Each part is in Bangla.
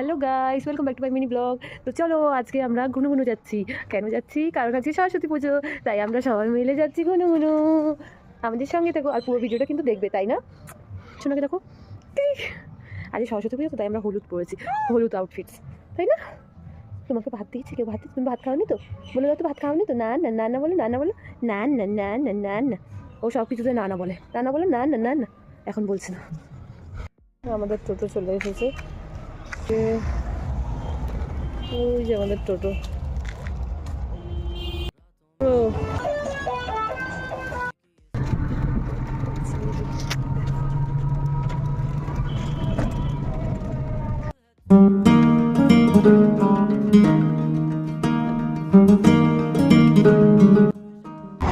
Hello guys, welcome back to my mini blog. তো চলো আজকে আমরা ঘুনু ঘুনু যাচ্ছি। কেন যাচ্ছি? কারণ আজকে সরস্বতী পুজো, তাই আমরা সবাই মিলে যাচ্ছি ঘুনু ঘুনু। আমাদের সঙ্গে থাকো আর পুরো ভিডিওটা কিন্তু দেখবে, তাই না? শোনাকে দেখো, আজকে সরস্বতী পুজো তো তাই আমরা হলুদ পরেছি, হলুদ আউটফিটস, তাই না? তোমাকে ভাত দিয়েছি, কেউ ভাত দিচ্ছে? তুমি ভাত খাওনি তো? বলে দাও তো ভাত খাওনি তো? না না না না বলো, না না বলো, না না না না না না। ও সব কিছুতে না না বলে, না না বলে, না না না না। এখন বলছি না। আমাদের টোটো চলে এসেছে, ওই যে আমাদের টোটো।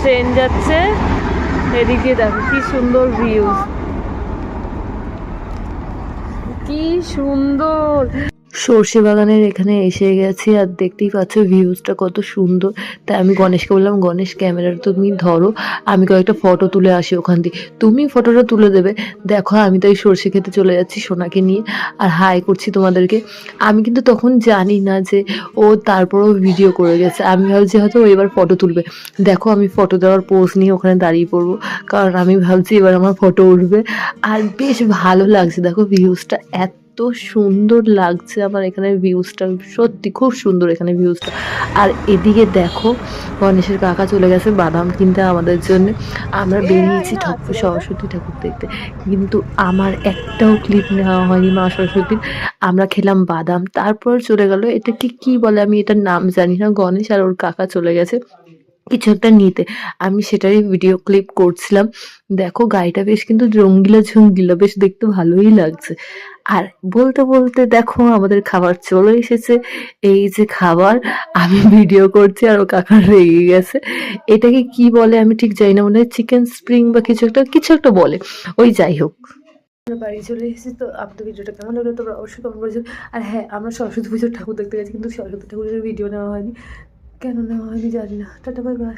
ট্রেন যাচ্ছে, এদিকে দেখো কি সুন্দর ভিউ, কি সুন্দর। সর্ষে বাগানের এখানে এসে গেছি আর দেখতেই পাচ্ছ ভিউজটা কত সুন্দর। তাই আমি গণেশকে বললাম, গণেশ ক্যামেরাটা তুমি ধরো, আমি কয়েকটা ফটো তুলে আসি ওখান থেকে, তুমি ফটোটা তুলে দেবে। দেখো আমি তো এই সর্ষে খেতে চলে যাচ্ছি সোনাকে নিয়ে আর হাই করছি তোমাদেরকে। আমি কিন্তু তখন জানি না যে ও তারপরও ভিডিও করে গেছে, আমি ভাবছি হয়তো ও এবার ফটো তুলবে। দেখো আমি ফটো দেওয়ার পোজ নিয়ে ওখানে দাঁড়িয়ে পড়বো, কারণ আমি ভাবছি এবার আমার ফটো উঠবে। আর বেশ ভালো লাগছে, দেখো ভিউজটা এত সুন্দর লাগছে আমার এখানে ভিউজটা, সত্যি খুব সুন্দর এখানে ভিউজটা। আর এদিকে দেখো গণেশের কাকা চলে গেছে বাদাম কিনতে আমাদের জন্য। আমরা বেরিয়েছি সরস্বতী ঠাকুর দেখতে, কিন্তু আমার একটাও ক্লিপ নেওয়া হয়নি মা সরস্বতীর। আমরা খেলাম বাদাম, তারপর চলে গেল, এটা কি বলে আমি এটার নাম জানি না। গণেশ আর ওর কাকা চলে গেছে কিছু একটা নিতে, আমি সেটারই ভিডিও ক্লিপ করছিলাম। দেখো গাড়িটা বেশ কিন্তু রঙ্গিলা ঝঙ্গিলা, বেশ দেখতে ভালোই লাগছে। আর বলতে বলতে দেখো আমাদের খাবার চলে এসেছে। এই যে খাবার, আমি ভিডিও করছি আর ও কাকা রেগে গেছে। এটাকে কি বলে আমি ঠিক জানি না, মনে হয় চিকেন স্প্রিং বা কিছু একটা বলে। ওই যাই হোক, আমরা বাড়ি চলে এসেছি। তো আপনাদের ভিডিওটা কেমন লাগলো তোমরা অবশ্যই কমেন্ট করেছো। আর হ্যাঁ, আমরা সরস্বতী পুজোর ঠাকুর দেখতে গেছি, কিন্তু সরস্বতী ঠাকুরের ভিডিও নেওয়া হয়নি। কেন নেওয়া হয়নি জানি না। Tata, bye bye.